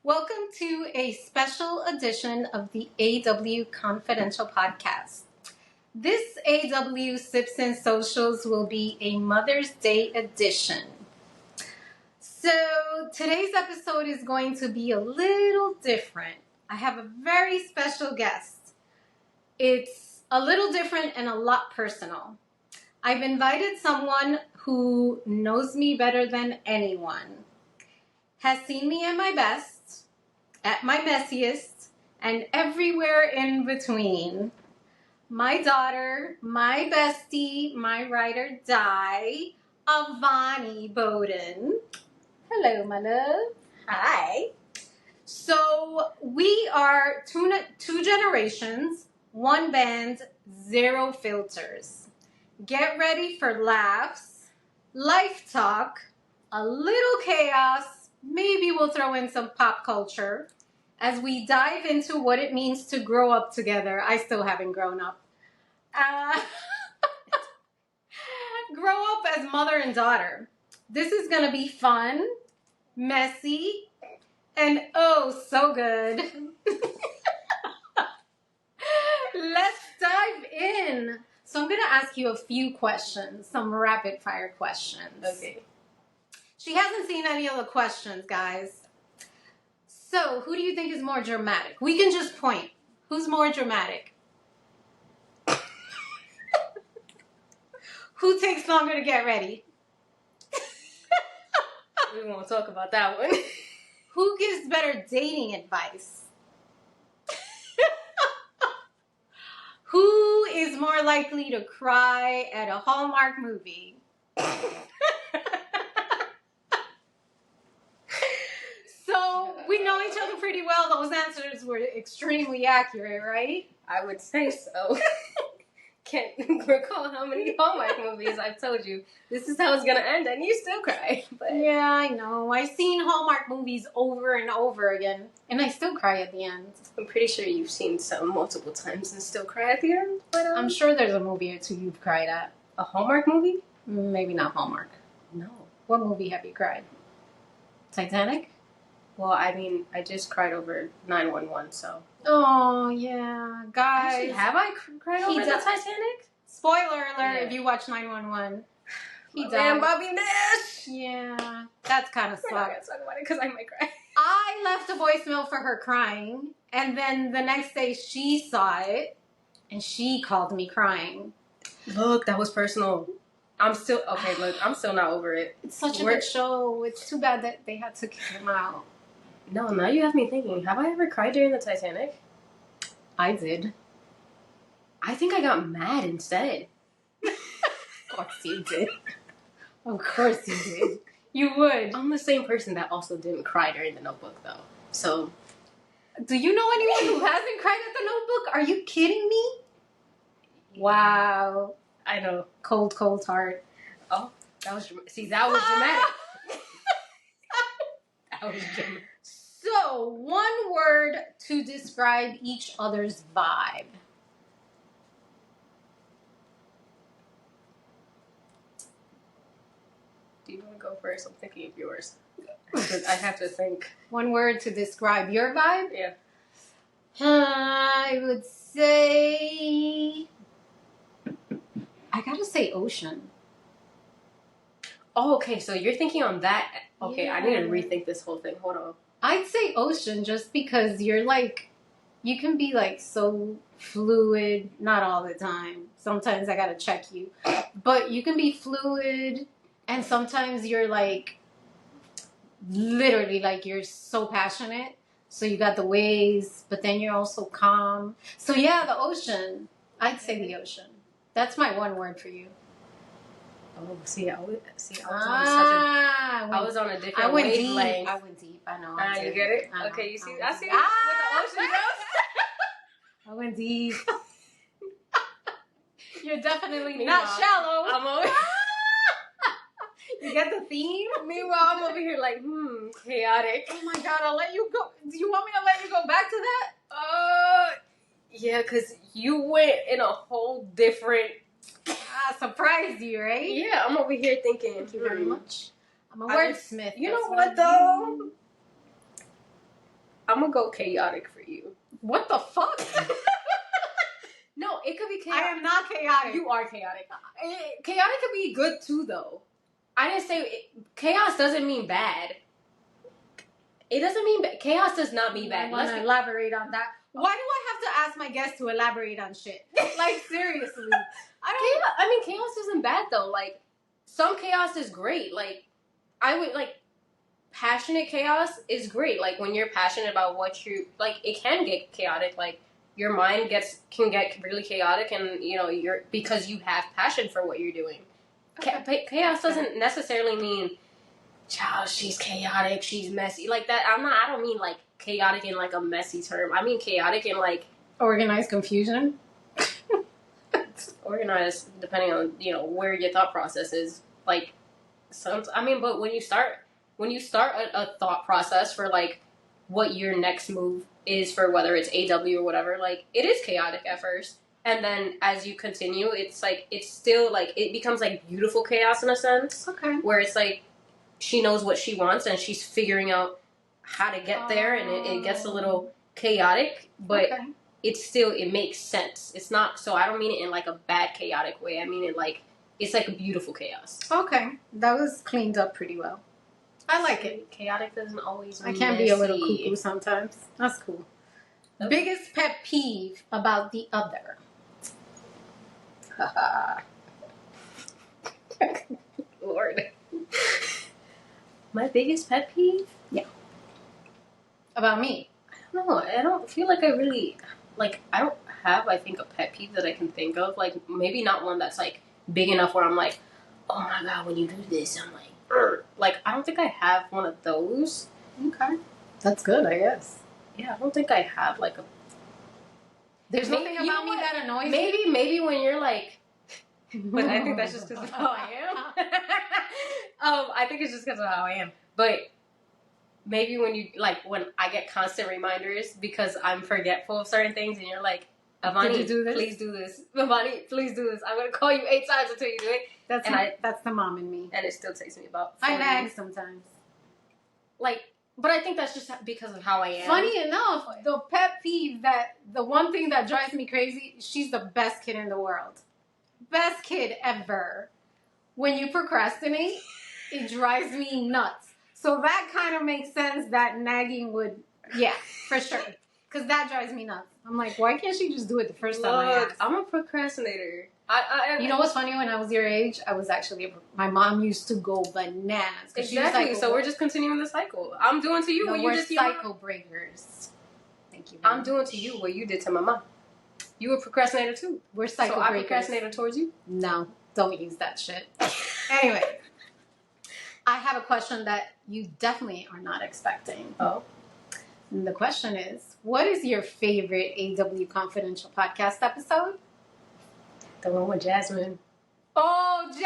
Welcome to a special edition of the AW Confidential podcast. This AW Sips and Socials will be a Mother's Day edition. So today's episode is going to be a little different. I have a very special guest. It's a little different and a lot personal. I've invited someone who knows me better than anyone, has seen me at my best, at my messiest, and everywhere in between. My daughter, my bestie, my ride or die, Avani Bowden. Hello, my love. Hi. So we are two generations, one band, zero filters. Get ready for laughs, life talk, a little chaos. Maybe we'll throw in some pop culture as we dive into what it means to grow up together. I still haven't grown up. Grow up as mother and daughter. This is going to be fun, messy, and oh, so good. Let's dive in. So I'm going to ask you a few questions, some rapid fire questions. Okay. She hasn't seen any of the questions, guys. So, who do you think is more dramatic? We can just point. Who's more dramatic? Who takes longer to get ready? We won't talk about that one. Who gives better dating advice? Who is more likely to cry at a Hallmark movie? So, we know each other pretty well. Those answers were extremely accurate, right? I would say so. Can't recall how many Hallmark movies I've told you. This is how it's gonna end, and you still cry. But Yeah, I know. I've seen Hallmark movies over and over again, and I still cry at the end. I'm pretty sure you've seen some multiple times and still cry at the end. But I'm sure there's a movie or two you've cried at. a Hallmark movie? Maybe not Hallmark. No. What movie have you cried? Titanic? Well, I mean, I just cried over 911, so. Oh, yeah. Guys. Actually, have I cried over the Titanic? Spoiler alert Yeah. if you watch 911. He My died. man, Bobby Nash! Yeah. That's kind of We're not sucks. gonna talk about it because I might cry. I left a voicemail for her crying, and then the next day she saw it, and she called me crying. Look, that was personal. I'm still not over it. It's such a good show. It's too bad that they had to kick him out. No, now you have me thinking. Have I ever cried during the Titanic? I did. I think I got mad instead. Of course you did. Of course you did. You would. I'm the same person that also didn't cry during the Notebook, though. So, Do you know anyone who hasn't cried at the Notebook? Are you kidding me? Wow. I know. Cold, cold heart. Oh, that was dramatic. See, that was dramatic. That was dramatic. So, one word to describe each other's vibe. Do you want to go first? I'm thinking of yours. I have to think. One word to describe your vibe? Yeah. I would say... I gotta say ocean. Oh, okay. So you're thinking on that. Okay, I need to Yeah. rethink this whole thing. Hold on. I'd say ocean just because you're like, you can be like so fluid, not all the time. Sometimes I gotta check you. But you can be fluid, and sometimes you're like, literally like you're so passionate. So you got the waves, but then you're also calm. So yeah, the ocean. I'd say the ocean. That's my one word for you. Oh, see, I was on a different I went wavelength. deep. I went deep. I know. You get it? I know. Okay, you see? I I went see deep. what the ocean goes. I went deep. You're definitely Meanwhile, not shallow. I'm over. You get the theme? Meanwhile, I'm over here like, chaotic. Oh my god, I'll let you go. Do you want me to let you go back to that? Yeah, because you went in a whole different. Surprised you, right? Yeah, I'm over here thinking. Thank you very much. I'm a I wordsmith. You know That's what, I though? do. I'm gonna go chaotic for you. What the fuck? No, it could be chaotic. I am not chaotic. You are chaotic. Chaotic could be good too, though. I didn't say chaos doesn't mean bad. It doesn't mean bad. Chaos does not mean bad. I want to elaborate on that. Why do I have to ask my guests to elaborate on shit? Like, seriously. Chaos isn't bad, though. Like, some chaos is great. Like, I would, like, passionate chaos is great. Like, when you're passionate about what you, like, it can get chaotic. Like, your mind can get really chaotic, and, you know, because you have passion for what you're doing. Okay. Chaos doesn't necessarily mean, child, she's chaotic, she's messy. Like that, I don't mean, like, chaotic in, like, a messy term. I mean chaotic in, like... Organized confusion? Organized, depending on, you know, where your thought process is. Like, but when you start a thought process for, like, what your next move is for whether it's AW or whatever, like, it is chaotic at first. And then as you continue, it's, like, it's still, like, it becomes, like, beautiful chaos in a sense. Okay. Where it's, like, she knows what she wants and she's figuring out how to get there, and it gets a little chaotic, but it makes sense. It's not, so I don't mean it in, like, a bad chaotic way. I mean it, like, it's, like, a beautiful chaos. Okay. That was cleaned up pretty well. I like it. Chaotic doesn't always mean I can be a little cuckoo sometimes. That's cool. Okay. Biggest pet peeve about the other. Lord. My biggest pet peeve? Yeah. About me? I don't know. I don't feel like I really, like, I don't have, I think, a pet peeve that I can think of. Like, maybe not one that's, like, big enough where I'm like, oh my god, when you do this, I'm like, Urgh. Like, I don't think I have one of those. Okay. That's good, I guess. Yeah, I don't think I have, like, a... There's nothing about me that annoys you? Maybe when you're, like... But I think that's just because of how I am. I think it's just because of how I am. But maybe when you, like, when I get constant reminders because I'm forgetful of certain things, and you're like, Avani, please do this. Avani, please do this. I'm going to call you 8 times until you do it. That's the mom in me. And it still takes me about 40 I nag sometimes. Like, but I think that's just because of how I am. Funny enough, the pet peeve the one thing that drives me crazy, she's the best kid in the world. Best kid ever. When you procrastinate, it drives me nuts. So that kind of makes sense that nagging would, yeah, for sure. Because that drives me nuts. I'm like, why can't she just do it the first time I ask? I'm a procrastinator. You know what's funny? When I was your age, I was actually, my mom used to go bananas. Exactly. She was like, so we're just continuing the cycle. I'm doing to you what you did to your mom. We're cycle breakers. Thank you. I'm doing to you what you did to my mom. You were a procrastinator too. We're cycle breakers. So I procrastinated towards you? No, don't use that shit. Anyway, I have a question that you definitely are not expecting. Oh. And the question is, what is your favorite AW Confidential podcast episode? The one with Jasmine. Oh, Jazz!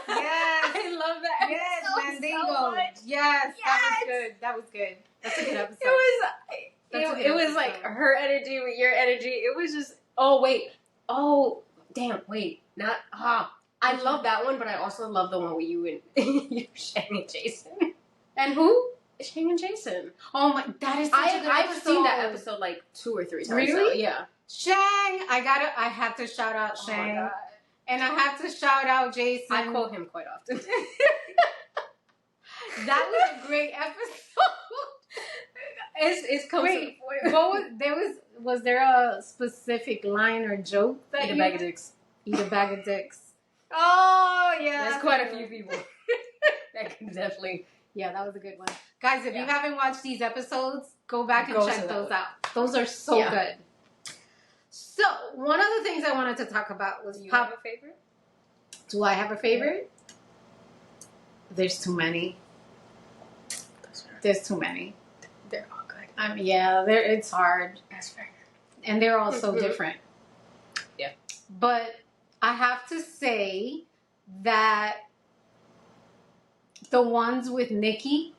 Yes! I love that. Yes, Mandingo. So much. Yes, that was good. That was good. That's a good episode. It was like her energy with your energy. It was just, oh, wait. Oh, damn, wait. Not, I love that one, but I also love the one with you and Shang and Jason. And who? Shang and Jason. Oh my, that is such a good I've episode. seen that episode like 2 or 3 times. Really? So, yeah. Shang, I have to shout out Shang. Oh, and I have to shout out Jason. I quote him quite often. That was a great episode. It's coming. Wait, was there a specific line or joke that Eat a bag of dicks. Eat a bag of dicks. Oh yeah. There's quite a few people. That can definitely. Yeah, that was a good one. Guys, if you haven't watched these episodes, go back and check those out. Those are so good. So, one of the things I wanted to talk about was... Do you have a favorite? Do I have a favorite? There's too many. There's too many. They're all good. It's hard. That's fair. And they're all so different. Yeah. But I have to say that the ones with Nikki,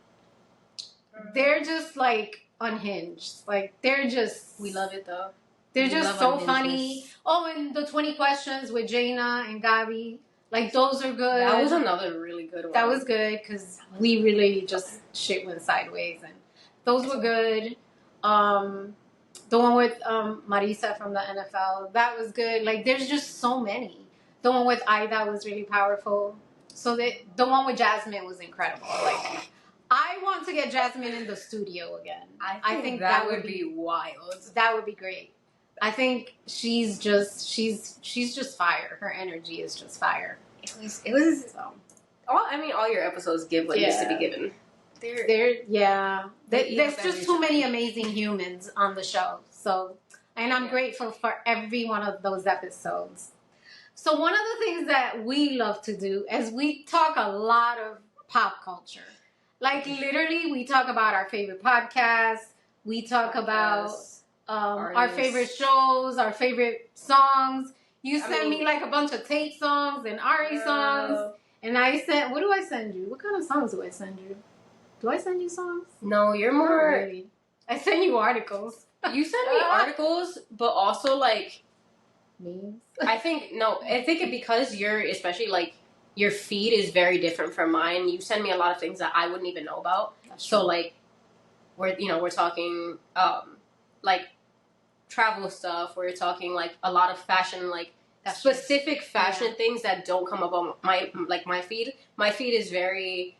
they're just like unhinged. Like they're just... We love it though. They're just so funny. Oh, and the 20 questions with Jaina and Gabi. Like, those are good. That was another really good one. That was good because we really just shit went sideways. And those were good. The one with Marisa from the NFL, that was good. Like, there's just so many. The one with Ida was really powerful. So the one with Jasmine was incredible. Like, I want to get Jasmine in the studio again. I think that would be wild. That would be great. I think she's just fire. Her energy is just fire. It was. All your episodes give what needs to be given. There's just too many amazing humans on the show. So, and I'm grateful for every one of those episodes. So one of the things that we love to do is we talk a lot of pop culture. Like, literally, we talk about our favorite podcasts. We talk about our favorite shows, our favorite songs. You send me like a bunch of Tate songs and Ari songs. And I sent, what do I send you? What kind of songs do I send you? Do I send you songs? No, you're more... Not really. I send you articles. You send me articles, but also like... Memes? I think because you're, especially like, your feed is very different from mine. You send me a lot of things that I wouldn't even know about. So like, we're talking like travel stuff. We're talking like a lot of fashion, like specific fashion things that don't come up on my feed. My feed is very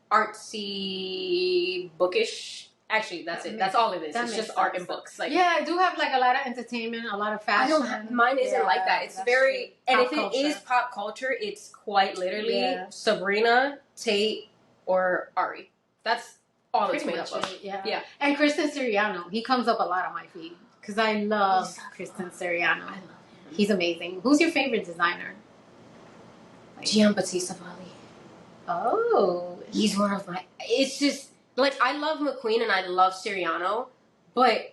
artsy, bookish. Actually, that's it. That's all it is. It's just art and books. Like, yeah, I do have like a lot of entertainment, a lot of fashion. Mine isn't like that. It's very, and if it is pop culture, it's quite literally Sabrina, Tate, or Ari. That's all it's made up of. Yeah. And Kristen Siriano, he comes up a lot on my feed because I love Kristen Siriano. I love him. He's amazing. Who's your favorite designer? Giambattista Valli. Oh, he's one of my. It's just. Like, I love McQueen and I love Siriano, but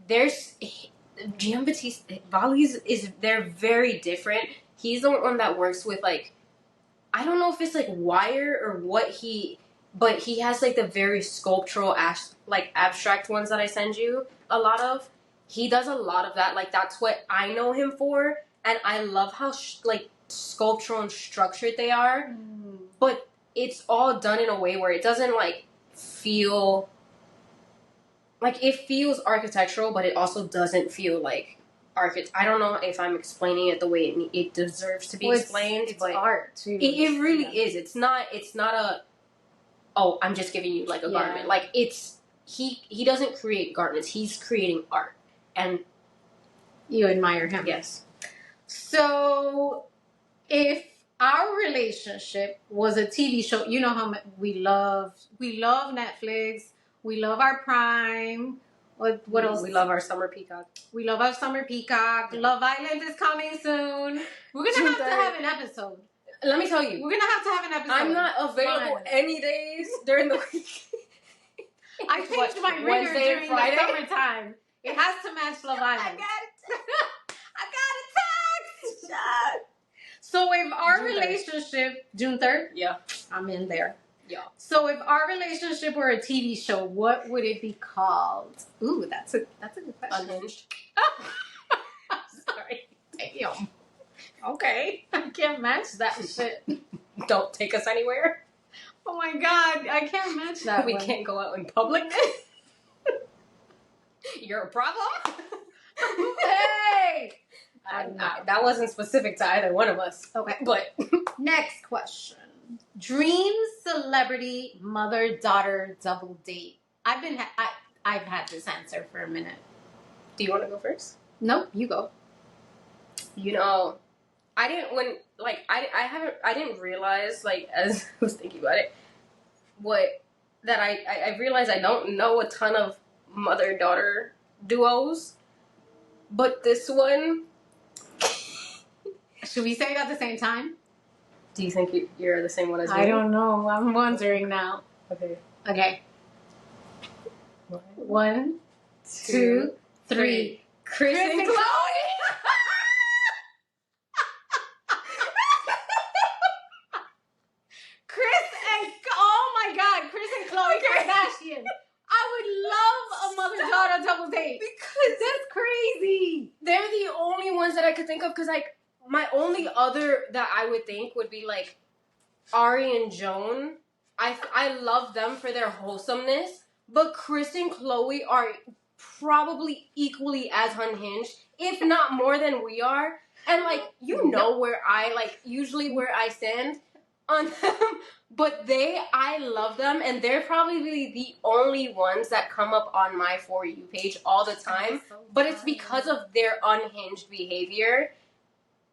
there's Giambattista Valli's they're very different. He's the one that works with, like, I don't know if it's like wire or what but he has like the very sculptural like abstract ones that I send you a lot of. He does a lot of that. Like, that's what I know him for, and I love how like sculptural and structured they are. But it's all done in a way where it doesn't like feel like, it feels architectural, but it also doesn't feel like I don't know if I'm explaining it the way it deserves to be explained. It's art too. It really is. It's not a I'm just giving you like a garment. Like, it's he doesn't create garments. He's creating art, and you admire him. Yes. So if our relationship was a TV show, you know how we love Netflix. We love our Prime. What else? We love our Summer Peacock. We love our Summer Peacock. Love Island is coming soon. We're going to have an episode. Let me tell you. We're going to have an episode. I'm not available any days during the week. I changed my ringer during Friday? The summertime. It has to match Love Island. I got a text. So if our relationship, June 3rd? Yeah. I'm in there. Yeah. So if our relationship were a TV show, what would it be called? Ooh, that's a good question. Unhinged. Sorry. Damn. Okay. I can't match that shit. Don't take us anywhere. Oh my God. I can't match that We can't go out in public. You're a problem? Hey! That wasn't specific to either one of us. Okay. But next question. Dream celebrity mother-daughter double date. I've had this answer for a minute. Do you want to go first? No, you go. You know, I didn't realize, like, as I was thinking about it, I realized I don't know a ton of mother-daughter duos, but this one. Should we say it at the same time? Do you think you're the same one as me? I don't know. I'm wondering now. Okay. 1, 2, 3. Chris and Chloe! Oh my God, Chris and Chloe Kardashian. I would love a mother-daughter double date. Because that's crazy. They're the only ones that I could think of, because, like, my only other that I would think would be, like, Ari and Joan. I love them for their wholesomeness, but Chris and Chloe are probably equally as unhinged, if not more than we are. And like, you know where I like usually where I stand on them, but I love them, and they're probably really the only ones that come up on my For You page all the time. But it's because of their unhinged behavior.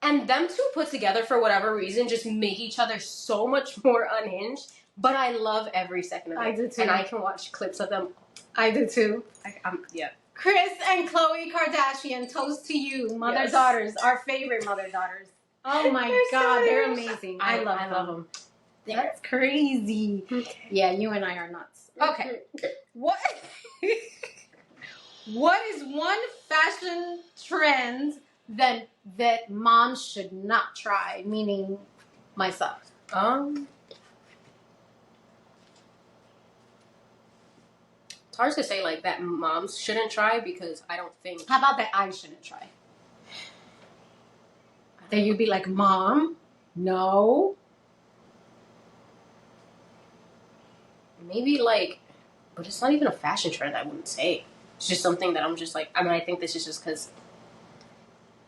And them two put together, for whatever reason, just make each other so much more unhinged. But I love every second of it. I do too. And I can watch clips of them. I do too. Yeah. Chris and Khloe Kardashian, toast to you, mother-daughters, our favorite mother-daughters. Oh my God, they're amazing. I love them. That's crazy. Yeah, you and I are nuts. Okay. What is one fashion trend that moms should not try? Meaning myself. It's hard to say like that moms shouldn't try, because I don't think. How about that I shouldn't try? That you'd be like, Mom, no. Maybe like, but it's not even a fashion trend, I wouldn't say. It's just something that I'm just like, I mean, I think this is just because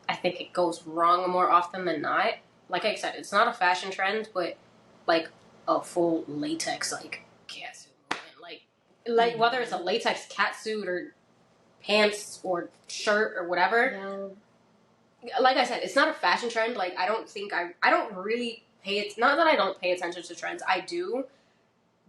I think it goes wrong more often than not. Like I said, it's not a fashion trend, but like a full latex like catsuit movement. Like whether it's a latex catsuit or pants or shirt or whatever. Yeah. Like I said, it's not a fashion trend. Like I don't really pay it. Not that I don't pay attention to trends. I do.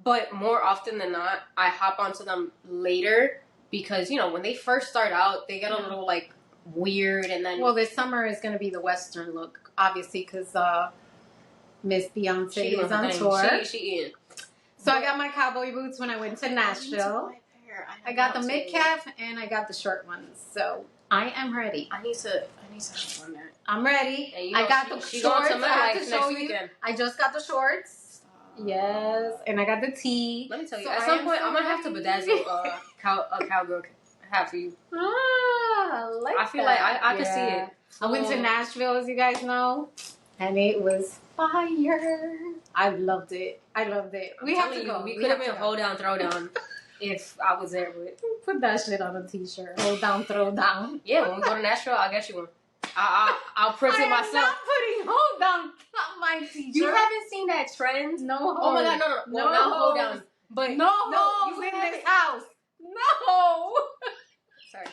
But more often than not, I hop onto them later because, you know, when they first start out, they get a little, like, weird and then... Well, this summer is going to be the Western look, obviously, because Miss Beyonce is on tour. She is. So I got my cowboy boots when I went to Nashville. I got the mid-calf and I got the short ones. So I am ready. I need to hop on that. I'm ready. I got the shorts. I have to show you. I just got the shorts. Yes, and I got the tea. Let me tell you, at some point, I'm going to have to bedazzle a cowgirl hat for you. I feel like I can see it. I went to Nashville, as you guys know, and it was fire. I loved it. We have to go. We could have been hold down, throw down if I was there. But put that shit on a t-shirt. Hold down, throw down. Yeah, when we go to Nashville, I'll get you one. I'll print it myself. I'm not putting hold down on my t-shirt. You haven't seen that trend? No hold. Oh my God, no. Well, not hold down. But no holes in this house. No. Sorry.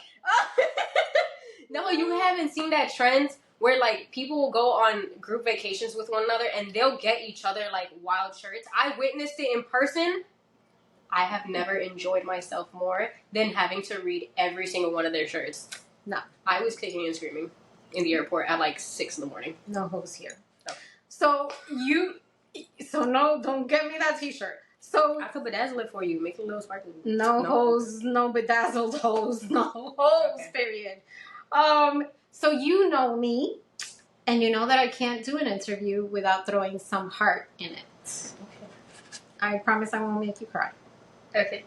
No, you haven't seen that trend where like people will go on group vacations with one another and they'll get each other like wild shirts. I witnessed it in person. I have never enjoyed myself more than having to read every single one of their shirts. No. I was kicking and screaming in the airport at like 6 a.m. No hose here. No. So no, don't get me that t-shirt. So I could bedazzle it for you, make it a little sparkly. No hose, no bedazzled hose, no hose, okay. Period. So you know me, and you know that I can't do an interview without throwing some heart in it. Okay. I promise I won't make you cry. Okay.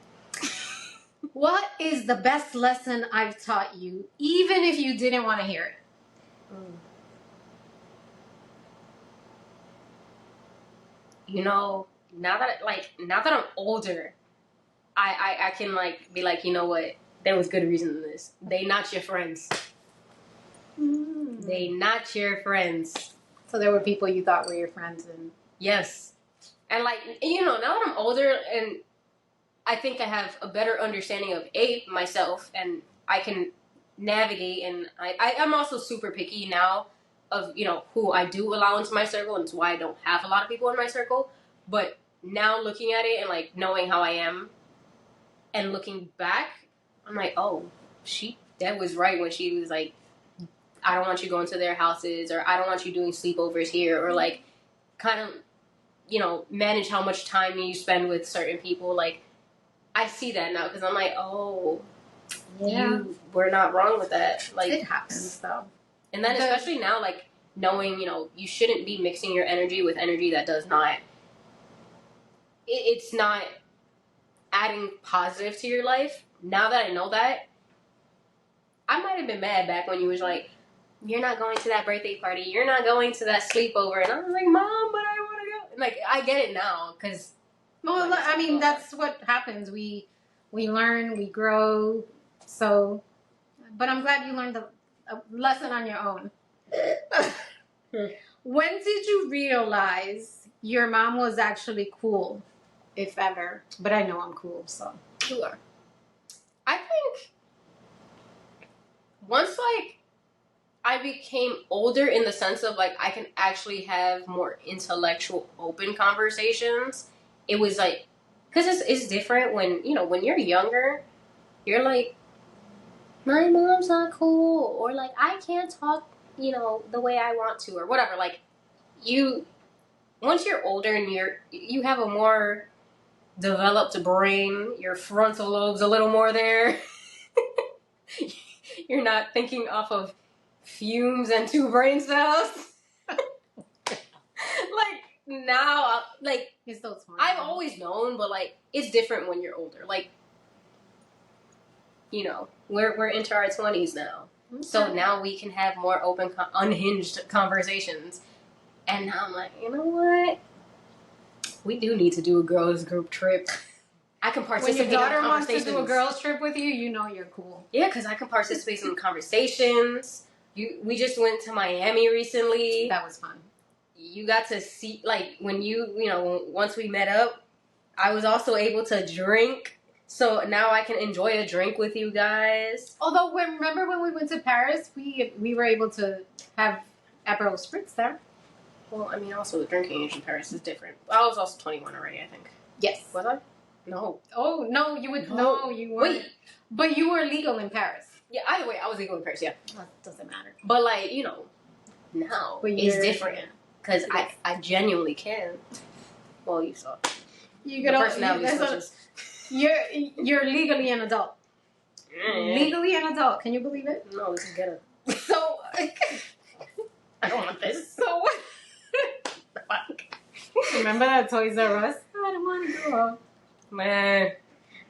What is the best lesson I've taught you, even if you didn't want to hear it? You know, now that I'm older, I can like be like, you know what? There was good reason in this. They not your friends. They not your friends. So there were people you thought were your friends, and yes, and like, you know, now that I'm older and I think I have a better understanding of myself, and I can navigate, and I'm also super picky now of, you know, who I do allow into my circle, and it's why I don't have a lot of people in my circle. But now looking at it and like knowing how I am and looking back, I'm like, oh, that was right when she was like, I don't want you going to their houses, or I don't want you doing sleepovers here, or like kind of, you know, manage how much time you spend with certain people. Like, I see that now because I'm like, oh, yeah, you were not wrong with that. Like, it happens though. And then especially now, like knowing, you know, you shouldn't be mixing your energy with energy that does not. It's not adding positive to your life. Now that I know that, I might have been mad back when you was like, you're not going to that birthday party, you're not going to that sleepover, and I was like, Mom, but I want to go. Like, I get it now because. Well, I mean, that's what happens. We We learn, we grow. So, but I'm glad you learned a lesson on your own. When did you realize your mom was actually cool, if ever? But I know I'm cool, so. You are. I think once like I became older in the sense of like I can actually have more intellectual, open conversations. It was like because it's different when when you're younger, you're like my mom's not cool or like I can't talk the way I want to or whatever. Like you once you're older and you have a more developed brain, your frontal lobe's a little more there. You're not thinking off of fumes and 2 brain cells. Like now, like You're so smart. I've always known, but like it's different when you're older. Like we're into our 20s now, so now we can have more open, unhinged conversations. And now I'm like, you know what? We do need to do a girls group trip. I can participate. When your daughter in wants to conversations. do a girls trip with you, you know you're cool. Yeah, because I can participate in conversations. We just went to Miami recently. That was fun. You got to see, like, when once we met up, I was also able to drink. So now I can enjoy a drink with you guys. Although, remember when we went to Paris, we were able to have Aperol Spritz there. Well, I mean, also the drinking age in Paris is different. I was also 21 already, I think. Yes. Was I? No. Oh, no, you would. No, you weren't. Wait. But you were legal in Paris. Yeah, either way, I was legal in Paris, yeah. Well, it doesn't matter. But, like, now it's different. Because I genuinely can. Well, you saw. You the personality switches. You're legally an adult. Legally an adult. Can you believe it? No, this is ghetto. So. I don't want this. So. Remember that Toys R Us? I don't want to go. Man.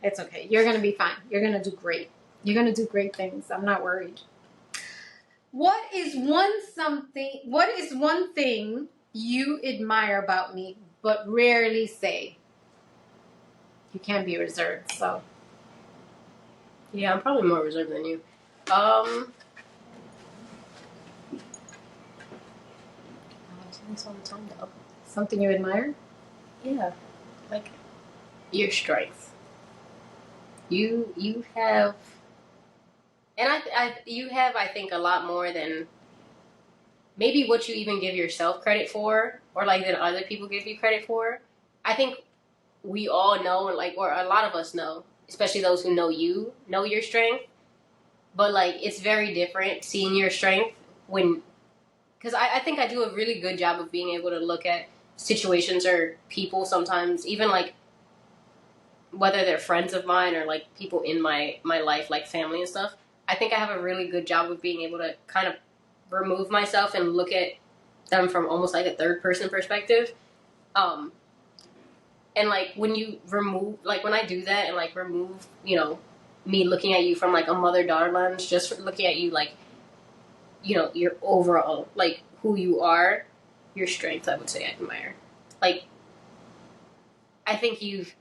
It's okay. You're going to be fine. You're going to do great. You're going to do great things. I'm not worried. What is one thing you admire about me but rarely say? You can't be reserved, so. Yeah, I'm probably more reserved than you. It's all the time though. Something you admire? Yeah. Like your strength. You have, and I think a lot more than maybe what you even give yourself credit for, or like than other people give you credit for. I think we all know, like, or a lot of us know, especially those who know you, know your strength. But like, it's very different seeing your strength because I think I do a really good job of being able to look at situations or people sometimes, even like whether they're friends of mine or like people in my life, like family and stuff. I think I have a really good job of being able to kind of remove myself and look at them from almost like a third person perspective. And like when you remove, like when I do that and like remove, me looking at you from like a mother-daughter lens, just looking at you like, your overall, like who you are, your strength, I would say I admire. Like, I think you've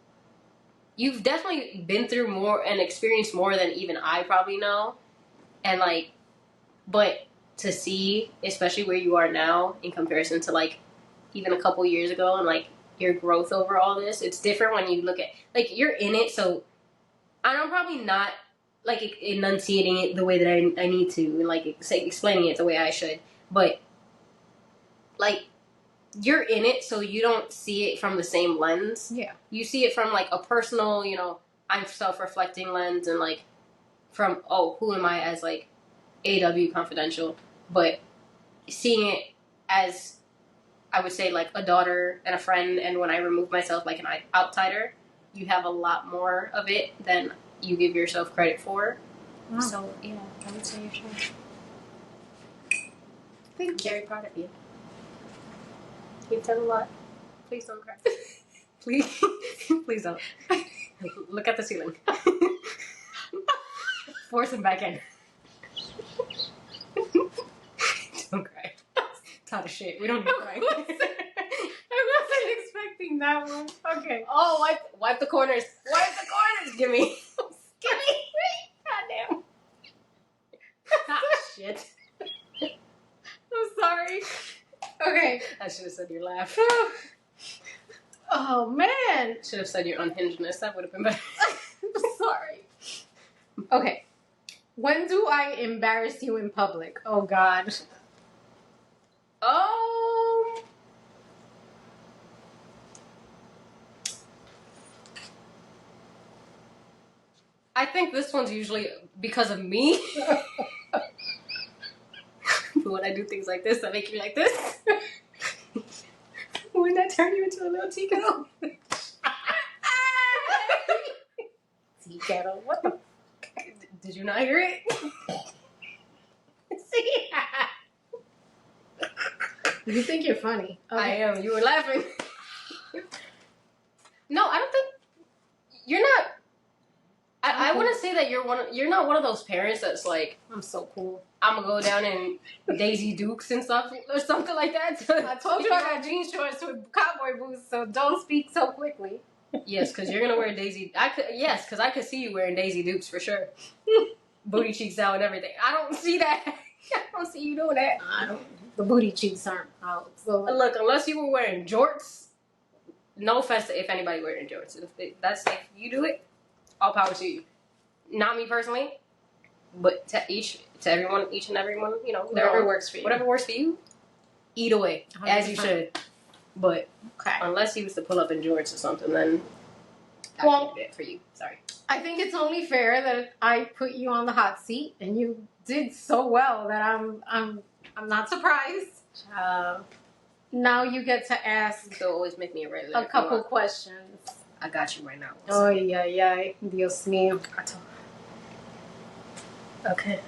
definitely been through more and experienced more than even I probably know. And like, but to see, especially where you are now in comparison to like even a couple years ago and like your growth over all this, it's different when you look at, like, you're in it. So I'm probably not like enunciating it the way that I need to and like explaining it the way I should, but like you're in it, so you don't see it from the same lens. Yeah. You see it from like a personal, I'm self-reflecting lens and like from, who am I as like AW Confidential, but seeing it as, I would say, like a daughter and a friend, and when I remove myself like an outsider, you have a lot more of it than you give yourself credit for. Wow. So, yeah, I would say you're strong. I'm very proud of you. You've done a lot. Please don't cry. Please. Please don't. Look at the ceiling. Force him back in. Don't cry. It's hot as shit. We don't need crying. I wasn't expecting that one. Okay. Oh, wipe the corners. Wipe the corners, Jimmy. should have said your laugh. Oh, man. Should have said your unhingedness. That would have been better. Sorry. Okay. When do I embarrass you in public? Oh, God. I think this one's usually because of me. But when I do things like this, I make you like this. Wouldn't that turn you into a little tea kettle? Tea kettle? What the? Did you not hear it? See? You think you're funny. Okay. I am. You were laughing. No, I don't think you're not. I wouldn't say that you're not one of those parents that's like, I'm so cool. I'm gonna go down in Daisy Dukes and stuff or something like that. I told you I got jean shorts with cowboy boots, so don't speak so quickly. Yes, because you're gonna wear Daisy. Because I could see you wearing Daisy Dukes for sure. Booty cheeks out and everything. I don't see that. I don't see you doing that. I don't. The booty cheeks aren't out. So Look, unless you were wearing jorts. No offense to if anybody wearing jorts. If you do it, all power to you. Not me personally, but to each and everyone, you know, whatever works for you. Whatever works for you, eat away 100%. as you should. But Okay. unless you was to pull up in jorts or something, then I can't do that for you. Sorry. I think it's only fair that I put you on the hot seat, and you did so well that I'm not surprised. Now you get to ask So always make me a regular. a couple questions. I got you right now. Oh yeah, Dios mío. Okay.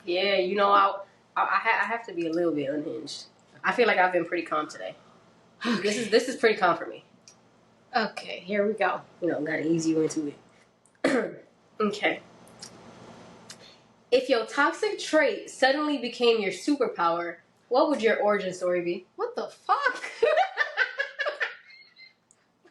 Yeah, you know, I have to be a little bit unhinged. I feel like I've been pretty calm today. This is pretty calm for me. Okay, here we go. You know, gotta ease you into it. Okay. If your toxic trait suddenly became your superpower, what would your origin story be? What the fuck?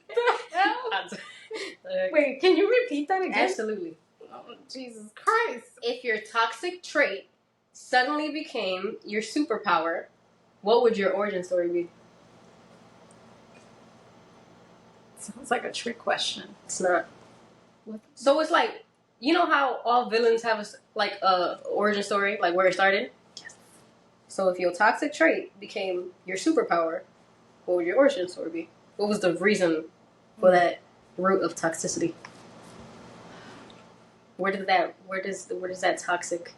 What the hell? Wait, can you repeat that again? Absolutely. Oh, Jesus Christ. If your toxic trait suddenly became your superpower, what would your origin story be? Sounds like a trick question. It's not. What? So it's like, you know how all villains have a origin story, like where it started? Yes. So if your toxic trait became your superpower, what would your origin story be? What was the reason for that root of toxicity? Where does that toxic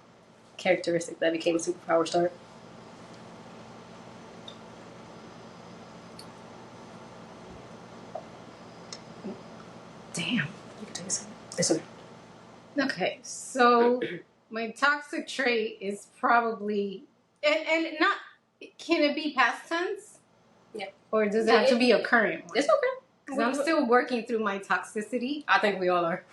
characteristic that became a superpower start? Damn. You can take this one. Okay, so my toxic trait is probably and not. Can it be past tense? Yeah. Or does it have to be a current one? It's okay. Because I'm still working through my toxicity. I think we all are.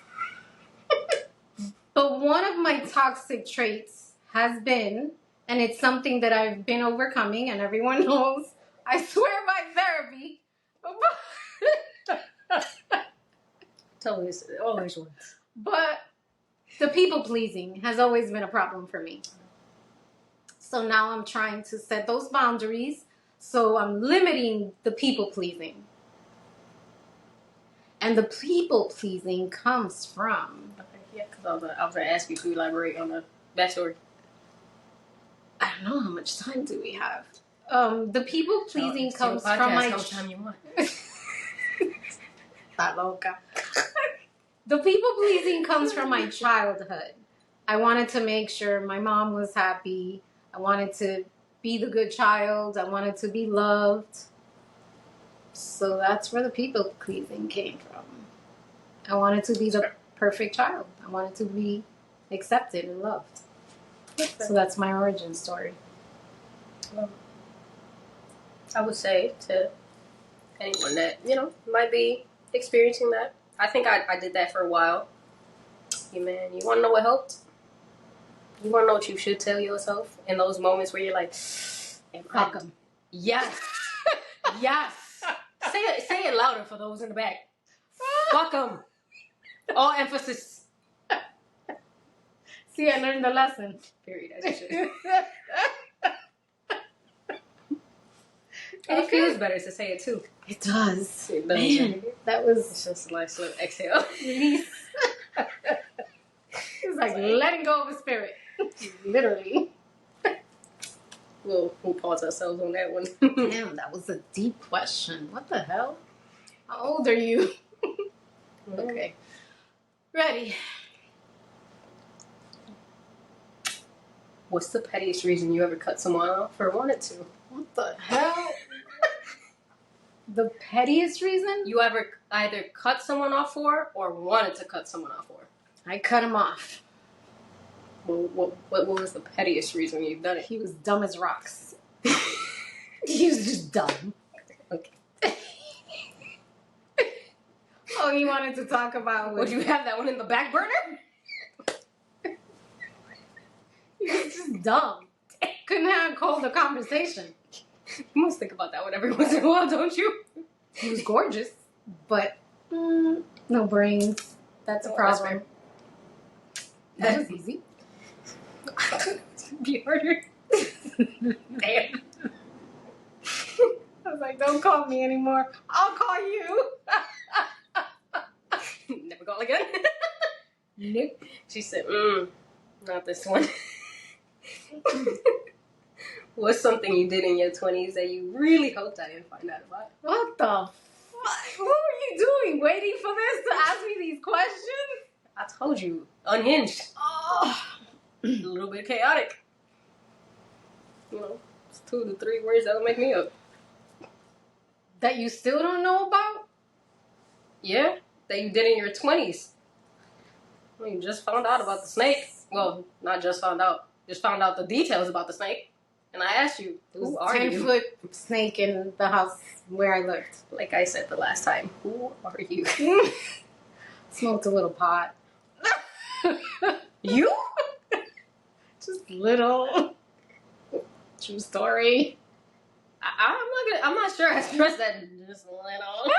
But one of my toxic traits has been, and it's something that I've been overcoming, and everyone knows, I swear by therapy. Always once. But the people pleasing has always been a problem for me. So now I'm trying to set those boundaries. So I'm limiting the people pleasing. And the people pleasing comes from... Yeah, because I was going to ask you to elaborate on the backstory. I don't know how much time do we have. The people pleasing comes from my... How much time you want? Está loca. The people pleasing comes from my childhood. I wanted to make sure my mom was happy. I wanted to be the good child. I wanted to be loved. So that's where the people pleasing came from. I wanted to be the perfect child. I wanted to be accepted and loved. So that's my origin story. I would say to anyone that, might be experiencing that. I think I did that for a while. You want to know what helped? You want to know what you should tell yourself in those moments where you're like, Fuck them. Yes. Yes. Say it louder for those in the back. Fuck them. All emphasis. See, I learned the lesson. Period. As you should. It feels better to say it too. It does. It does. Man, that was It's just a nice little exhale. release. It's like letting go of a spirit. Literally. We'll pause ourselves on that one. Damn, that was a deep question. What the hell? How old are you? Okay. Ready. What's the pettiest reason you ever cut someone off or wanted to? What the hell? The pettiest reason? You ever either cut someone off for or wanted to cut someone off for? I cut him off. What was the pettiest reason you've done it? He was dumb as rocks. He was just dumb. Okay. Oh, he wanted to talk about... Would you have that one in the back burner? He was just dumb. Couldn't hold a conversation. You must think about that one every once in a while, don't you? He was gorgeous, but no brains. That's a problem. That was easy. Be harder. Damn. I was like, don't call me anymore. I'll call you. Never call again. Nope. She said, not this one. What's something you did in your 20s that you really hoped I didn't find out about? What the fuck? What were you doing? Waiting for this to ask me these questions? I told you, unhinged. Oh. A little bit chaotic. You know, it's 2 to 3 words that'll make me up. That you still don't know about? Yeah, that you did in your 20s. Well, you just found out about the snake. Well, not just found out. Just found out the details about the snake. And I asked you, who are you? 10-foot snake in the house where I lived. Like I said the last time, who are you? Smoked a little pot. You? Just little. True story. I'm not sure I stressed that just little.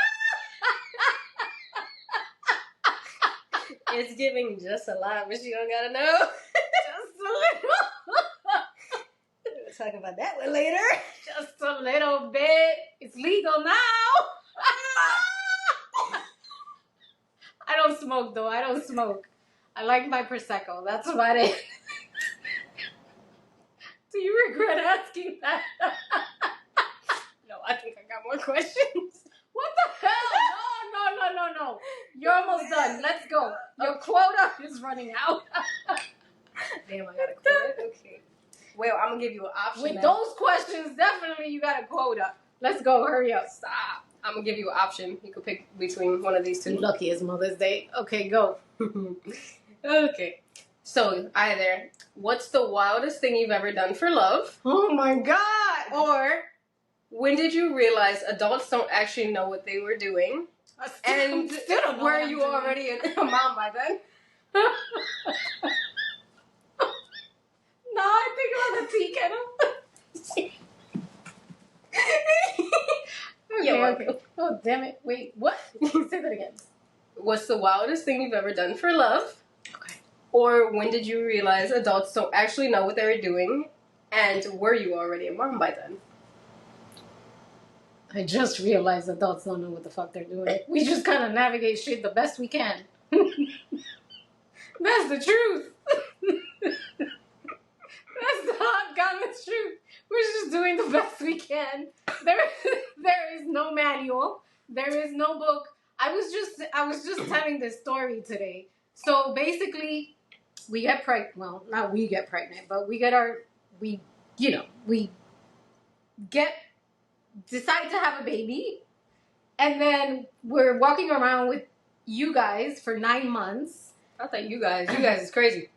It's giving just a lot, but you don't gotta know. Just a little. We'll talk about that one later. Just a little bit. It's legal now. I don't smoke though. I don't smoke. I like my Prosecco. That's about it. Do you regret asking that? No, I think I got more questions. What the hell? No. You're almost done. Let's go. Your quota is running out. Damn, I got a quota? Okay. Well, I'm going to give you an option. With those questions, definitely you got a quota. Let's go. Hurry up. Stop. I'm going to give you an option. You can pick between one of these two. Lucky it's Mother's Day. Okay, go. Okay. So, either, what's the wildest thing you've ever done for love? Oh my God. Or, when did you realize adults don't actually know what they were doing? And were you already a mom by then? No, I think about the tea kettle. Okay. Oh, damn it. Wait, what? Say that again. What's the wildest thing you've ever done for love? Okay. Or when did you realize adults don't actually know what they were doing? And were you already a mom by then? I just realized adults don't know what the fuck they're doing. We just kind of navigate shit the best we can. That's the truth. That's the hot godless truth. We're just doing the best we can. There is no manual. There is no book. I was just telling this story today. So basically, we get pregnant. Well, not we get pregnant, but we decide to have a baby, and then we're walking around with you guys for 9 months. I thought you guys is crazy.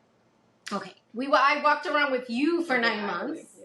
Okay, I walked around with you for 9 months,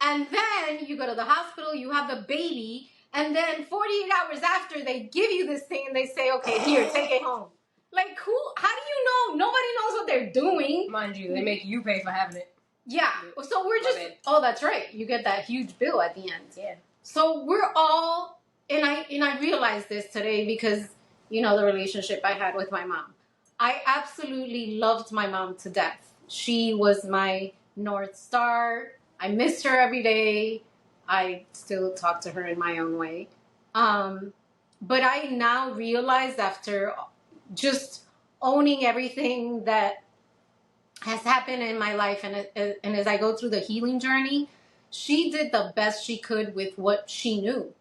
and then you go to the hospital, you have the baby, and then 48 hours after, they give you this thing and they say, okay, here, take it home. Like, who? How do you know? Nobody knows what they're doing. Mind you, they make you pay for having it. Yeah, so we're just, oh, that's right. You get that huge bill at the end. Yeah. So we're all, and I realized this today because, you know, the relationship I had with my mom. I absolutely loved my mom to death. She was my North Star. I missed her every day. I still talk to her in my own way. But I now realize, after just owning everything that has happened in my life, and as I go through the healing journey, she did the best she could with what she knew.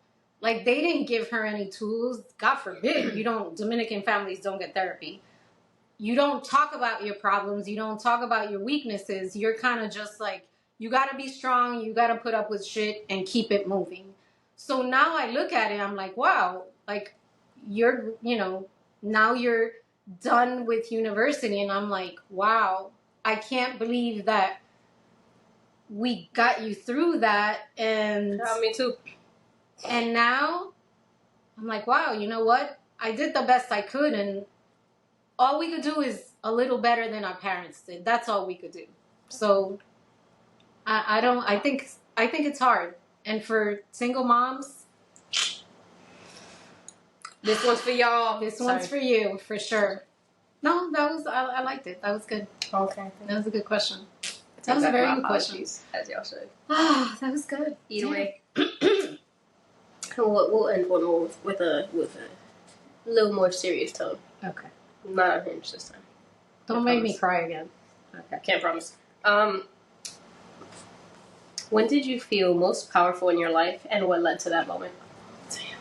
Like, they didn't give her any tools. God forbid, Dominican families don't get therapy. You don't talk about your problems. You don't talk about your weaknesses. You're kind of just like, you got to be strong. You got to put up with shit and keep it moving. So now I look at it, I'm like, wow, like, now you're done with university. And I'm like, wow, I can't believe that we got you through that. And me too. And now I'm like, wow, you know what? I did the best I could, and all we could do is a little better than our parents did. That's all we could do. So I think it's hard. And for single moms, this one's for y'all. This one's for you, for sure. No, I liked it. That was good. Okay. That was a good question. That was a very good question. As y'all should. Ah, that was good. Either way. We'll end one with a little more serious tone. Okay. Not unhinged this time. Don't make me cry again. Okay. Can't promise. When did you feel most powerful in your life, and what led to that moment? Damn.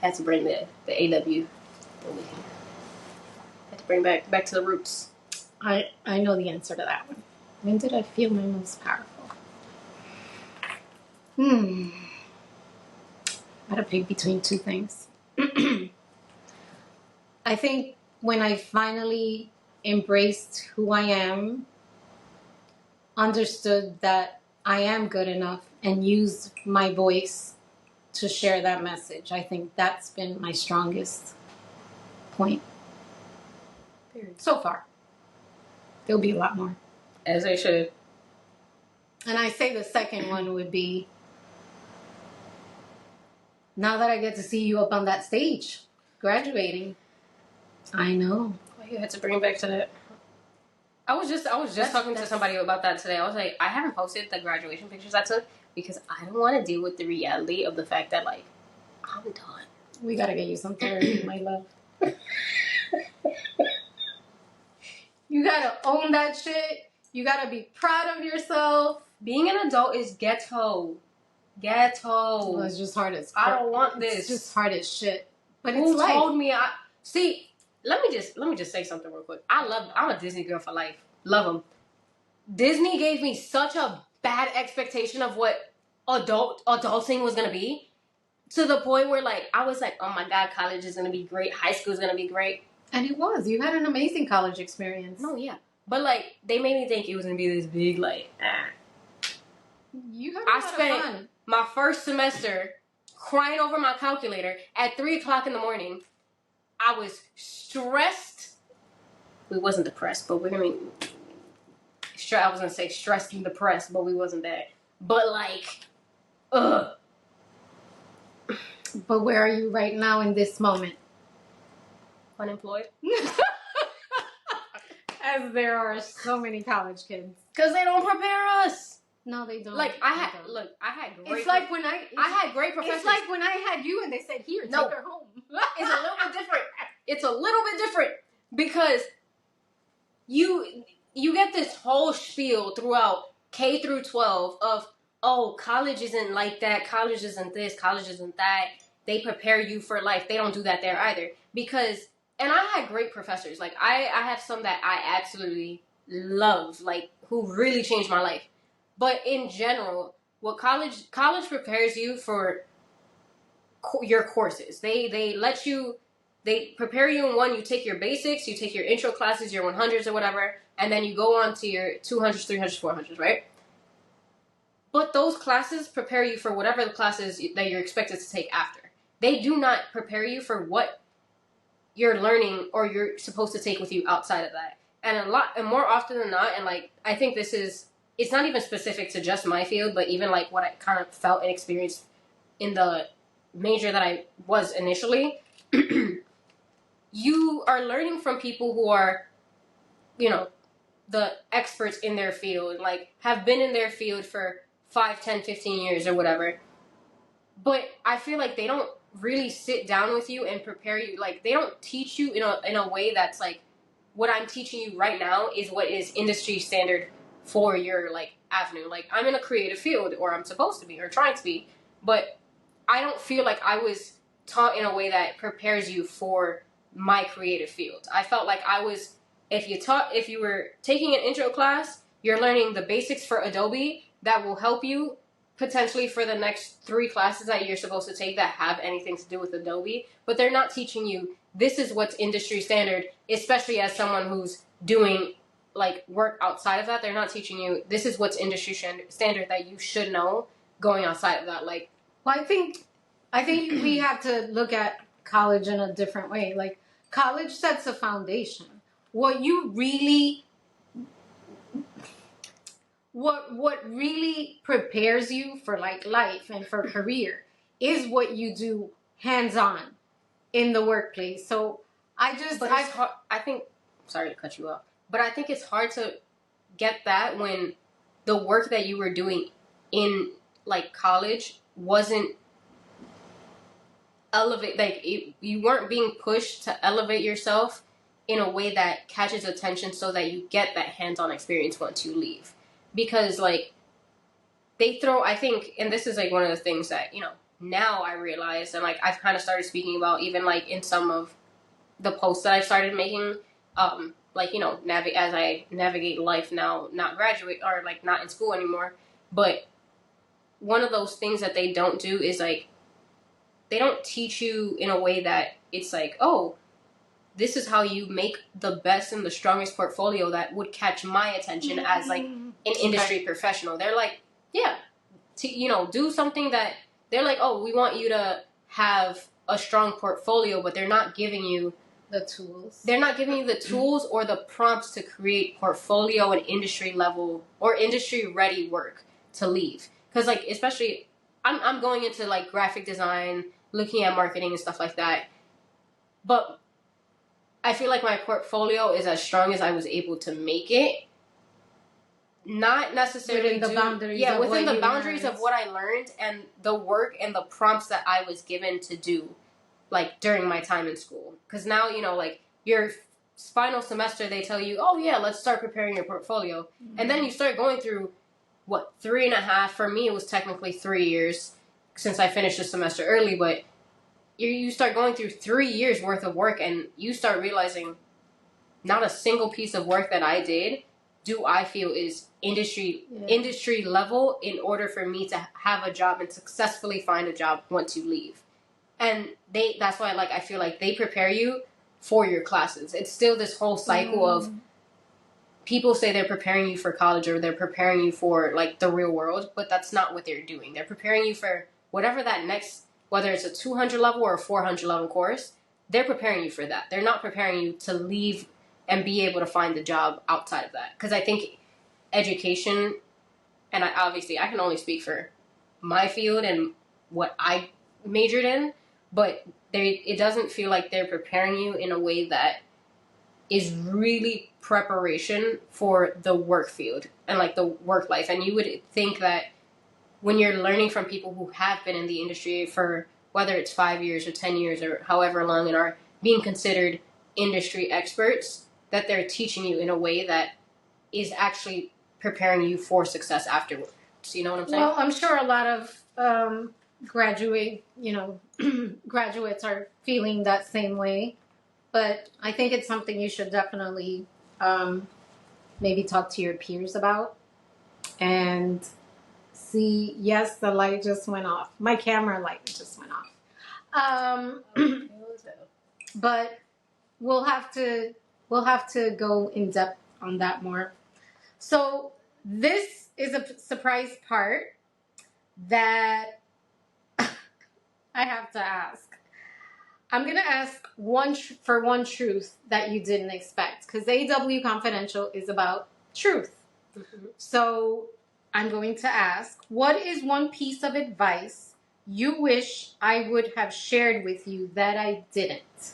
Had to bring the AW. Had to bring back to the roots. I know the answer to that one. When did I feel my most powerful? I gotta pick between two things. I think when I finally embraced who I am, understood that I am good enough, and used my voice to share that message. I think that's been my strongest point. Period. So far. There'll be a lot more. As they should. And I say the second one would be, now that I get to see you up on that stage, graduating. I know. You had to bring it back to that. I was just talking to somebody about that today. I was like, I haven't posted the graduation pictures I took because I don't want to deal with the reality of the fact that, like, I'm done. We gotta get you some therapy, my love. You gotta own that shit. You gotta be proud of yourself. Being an adult is ghetto. Well, it's just hard as I don't want this. It's just hard as shit. But who it's life. told me see? Let me just say something real quick. I'm a Disney girl for life. Love them. Disney gave me such a bad expectation of what adulting was gonna be, to the point where, like, I was like, oh my god, college is gonna be great. High school is gonna be great. And it was. You had an amazing college experience. No, yeah. But, like, they made me think it was gonna be this big, like, You had a lot of fun. My first semester crying over my calculator at 3:00 in the morning. I was stressed. We wasn't depressed, but I was gonna say stressed and depressed, but we wasn't that. But, like, ugh. But where are you right now in this moment? Unemployed. As there are so many college kids. Because they don't prepare us. No, they don't. Like, I had great... It's like when I had great professors. It's like when I had you and they said, here, take her home. It's a little bit different. It's a little bit different. Because you get this whole spiel throughout K through 12 of, oh, college isn't like that. College isn't this. College isn't that. They prepare you for life. They don't do that there either. Because... And I had great professors. Like, I have some that I absolutely love, like, who really changed my life. But in general, what college prepares you for your courses. They prepare you in one. You take your basics, you take your intro classes, your 100s or whatever, and then you go on to your 200s, 300s, 400s, right? But those classes prepare you for whatever the classes that you're expected to take after. They do not prepare you for what you're learning or you're supposed to take with you outside of that. And more often than not, and, like, I think it's not even specific to just my field, but even, like, what I kind of felt and experienced in the major that I was initially, you are learning from people who are, the experts in their field, like, have been in their field for 5, 10, 15 years or whatever. But I feel like they don't really sit down with you and prepare you. Like, they don't teach you in a way that's like, what I'm teaching you right now is what is industry standard for your, like, avenue. Like, I'm in a creative field, or I'm supposed to be, or trying to be, but I don't feel like I was taught in a way that prepares you for my creative field. I felt like I was, if you were taking an intro class, you're learning the basics for Adobe that will help you potentially for the next 3 classes that you're supposed to take that have anything to do with Adobe, but they're not teaching you this is what's industry standard, especially as someone who's doing like work outside of that. They're not teaching you this is what's industry standard that you should know going outside of that. Like, well, I think we have to look at college in a different way. Like, college sets a foundation. What really prepares you for like life and for career is what you do hands-on in the workplace. So I think, sorry to cut you off, but I think it's hard to get that when the work that you were doing in like college wasn't you weren't being pushed to elevate yourself in a way that catches attention so that you get that hands-on experience once you leave. Because like I think, and this is like one of the things that, now I realize, and like I've kind of started speaking about even like in some of the posts that I've started making, like, as I navigate life now, not graduate or like not in school anymore. But one of those things that they don't do is like, they don't teach you in a way that it's like, oh, this is how you make the best and the strongest portfolio that would catch my attention as like an industry professional. They're like, yeah, do something that they're like, oh, we want you to have a strong portfolio, but they're not giving you the tools. They're not giving you the tools or the prompts to create portfolio and industry level or industry ready work to leave. Because like, especially, I'm going into like graphic design, looking at marketing and stuff like that. But I feel like my portfolio is as strong as I was able to make it. Not necessarily within the boundaries. Yeah, within the boundaries of what I learned and the work and the prompts that I was given to do, like during my time in school. Because now, like your final semester, they tell you, oh yeah, let's start preparing your portfolio. Mm-hmm. And then you start going through, 3.5, for me it was technically 3 years since I finished the semester early, but you start going through 3 years worth of work and you start realizing not a single piece of work that I did do I feel is industry level in order for me to have a job and successfully find a job once you leave. And that's why I feel like they prepare you for your classes. It's still this whole cycle of people say they're preparing you for college or they're preparing you for like the real world, but that's not what they're doing. They're preparing you for whatever that next, whether it's a 200 level or a 400 level course, they're preparing you for that. They're not preparing you to leave and be able to find the job outside of that. Because I think education, and I can only speak for my field and what I majored in, but it doesn't feel like they're preparing you in a way that is really preparation for the work field and like the work life. And you would think that when you're learning from people who have been in the industry for whether it's 5 years or 10 years or however long and are being considered industry experts, that they're teaching you in a way that is actually preparing you for success afterwards. You know what I'm saying? Well, I'm sure a lot of graduates are feeling that same way. But I think it's something you should definitely maybe talk to your peers about and see. Yes, the light just went off. My camera light just went off. But we'll have to go in depth on that more. So this is a surprise part that I have to ask. I'm going to ask one truth that you didn't expect, because AW Confidential is about truth. Mm-hmm. So I'm going to ask, what is one piece of advice you wish I would have shared with you that I didn't?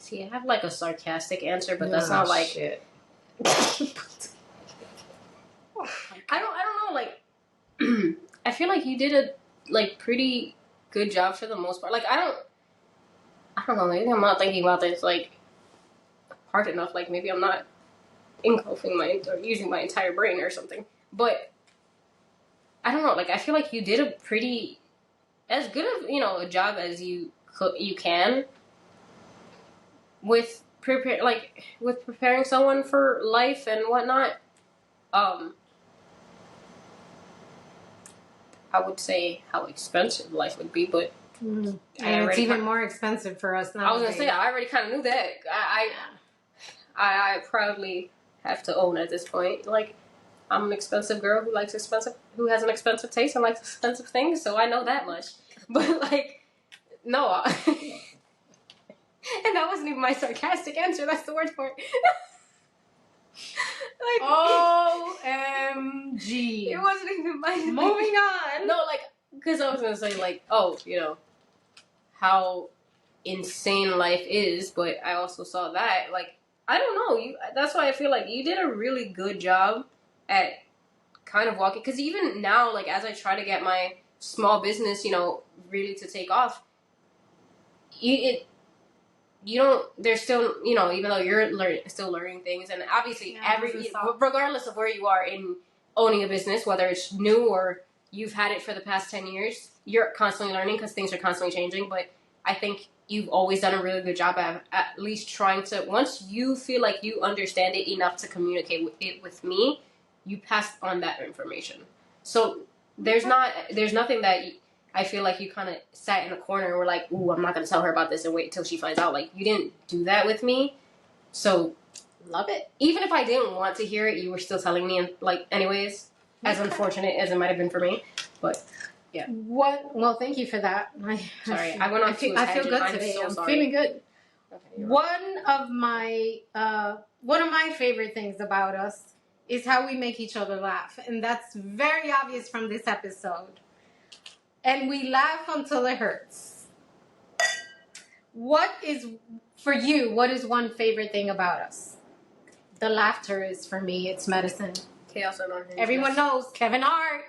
See, I have like a sarcastic answer, but that's not like shit. I don't know, like I feel like you did a like pretty good job for the most part. Like I don't know, maybe I'm not thinking about this like hard enough. Like maybe I'm not engulfing or using my entire brain or something. But I don't know, like I feel like you did a pretty as good of, a job as you can with preparing someone for life and whatnot. I would say how expensive life would be, but and it's even more expensive for us now. I was gonna say I already kind of knew that. I proudly have to own at this point. Like I'm an expensive girl who has an expensive taste and likes expensive things, so I know that much. But like, no, and that wasn't even my sarcastic answer. That's the word for it. Like, OMG. It wasn't even my... Moving on. No, like, because I was going to say, like, oh, how insane life is, but I also saw that, like, I don't know, that's why I feel like you did a really good job at kind of walking, because even now, like, as I try to get my small business, really to take off, there's still, even though you're still learning things, and obviously regardless of where you are in owning a business, whether it's new or you've had it for the past 10 years, you're constantly learning because things are constantly changing. But I think you've always done a really good job at least trying to, once you feel like you understand it enough to communicate it with me, you pass on that information. So there's nothing that I feel like you kind of sat in a corner and were like, ooh, I'm not going to tell her about this and wait until she finds out. Like, you didn't do that with me. So, love it. Even if I didn't want to hear it, you were still telling me, anyways, as unfortunate as it might have been for me. But, yeah. Well, thank you for that. Sorry, I went on to a tangent. I feel good today. I'm feeling good. Okay, one of my favorite things about us is how we make each other laugh. And that's very obvious from this episode. And we laugh until it hurts. What is one favorite thing about us? The laughter is, for me, it's medicine. Chaos and unhinged. Everyone knows Kevin Hart.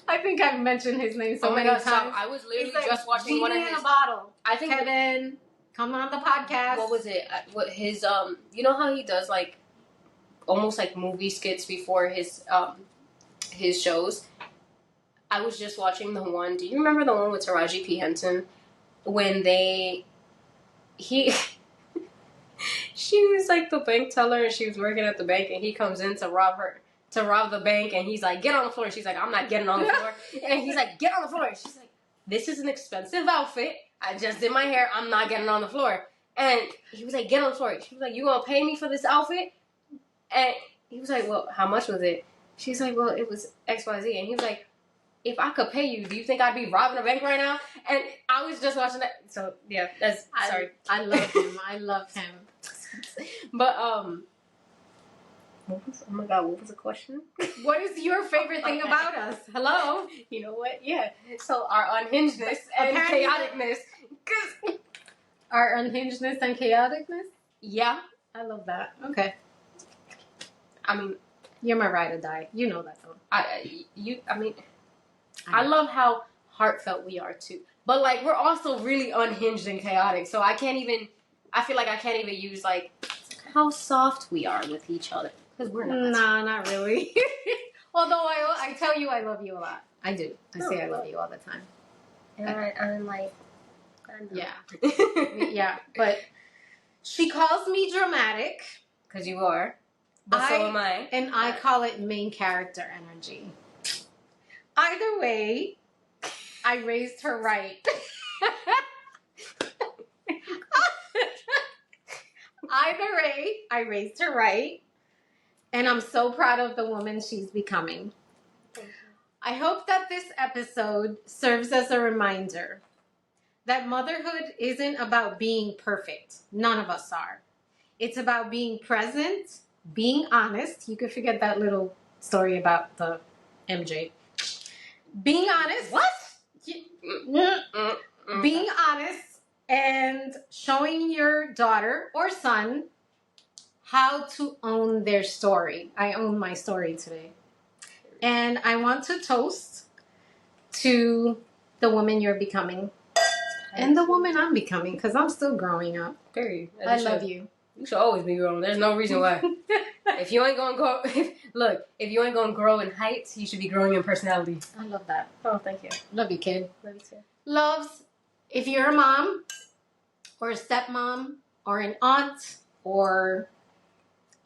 I think I've mentioned his name so many times. I was literally just watching one of his... in a bottle. I think Kevin, come on the podcast. What was it? What his you know how he does like almost like movie skits before his shows? I was just watching the one. Do you remember the one with Taraji P. Henson when she was like the bank teller and she was working at the bank and he comes in to rob the bank and he's like, get on the floor. And she's like, I'm not getting on the floor. And he's like, get on the floor. And she's like, this is an expensive outfit. I just did my hair. I'm not getting on the floor. And he was like, get on the floor. She was like, you gonna pay me for this outfit? And he was like, well, how much was it? She's like, well, it was XYZ. And he was like, if I could pay you, do you think I'd be robbing a bank right now? And I was just watching that. So, yeah, sorry. I love him. I love him. But, oh my God, what was the question? What is your favorite thing about us? Hello? You know what? Yeah. So, our unhingedness and chaoticness. Our unhingedness and chaoticness? Yeah. I love that. Okay. I mean, you're my ride or die. You know that, though. I love how heartfelt we are, too. But, like, we're also really unhinged and chaotic. So, I feel like I can't even use, like, how soft we are with each other. Because we're not. Nah, not really. Although I tell you I love you a lot. I do. I say I love you all the time. And I'm like, yeah. Yeah. But she calls me dramatic. Because you are. But so am I. And I call it main character energy. Either way, I raised her right. Either way, I raised her right. And I'm so proud of the woman she's becoming. I hope that this episode serves as a reminder that motherhood isn't about being perfect. None of us are. It's about being present, being honest. You could forget that little story about the MJ. Being honest. What? Being honest and showing your daughter or son how to own their story. I own my story today. And I want to toast to the woman you're becoming and the woman I'm becoming, because I'm still growing up. Period. I love you. You should always be grown. There's no reason why. If you ain't gonna go, if you ain't gonna grow in heights, you should be growing in personality. I love that. Oh, thank you. Love you, kid. Love you too. Loves, if you're a mom or a stepmom or an aunt or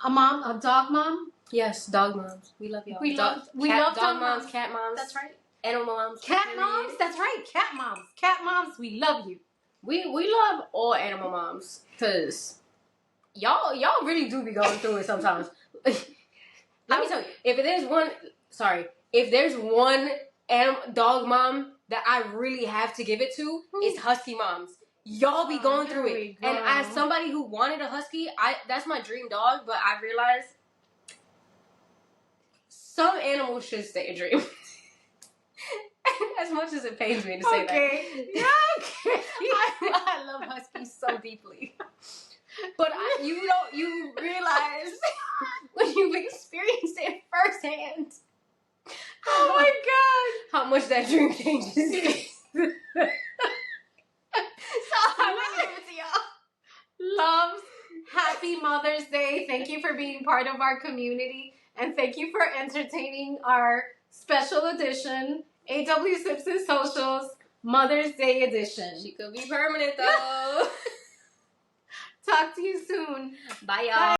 a mom, a dog mom. Yes, dog moms. We love y'all. We love dog moms, cat moms. That's right. Animal moms. Cat moms. That's right. Cat moms. Cat moms. We love you. We love all animal moms, because y'all really do be going through it sometimes. Let me tell you, if there's one dog mom that I really have to give it to, it's husky moms. Y'all be going through it. And as somebody who wanted a husky, that's my dream dog, but I realized some animals should stay a dream. As much as it pains me to say that. Okay. I love huskies so deeply. But you realize when you've experienced it firsthand. Oh my God. How much that dream changes. So I want to give it to y'all. Loves, happy Mother's Day. Thank you for being part of our community. And thank you for entertaining our special edition, A.W. Simpson Socials Mother's Day edition. She could be permanent though. Talk to you soon. Bye y'all.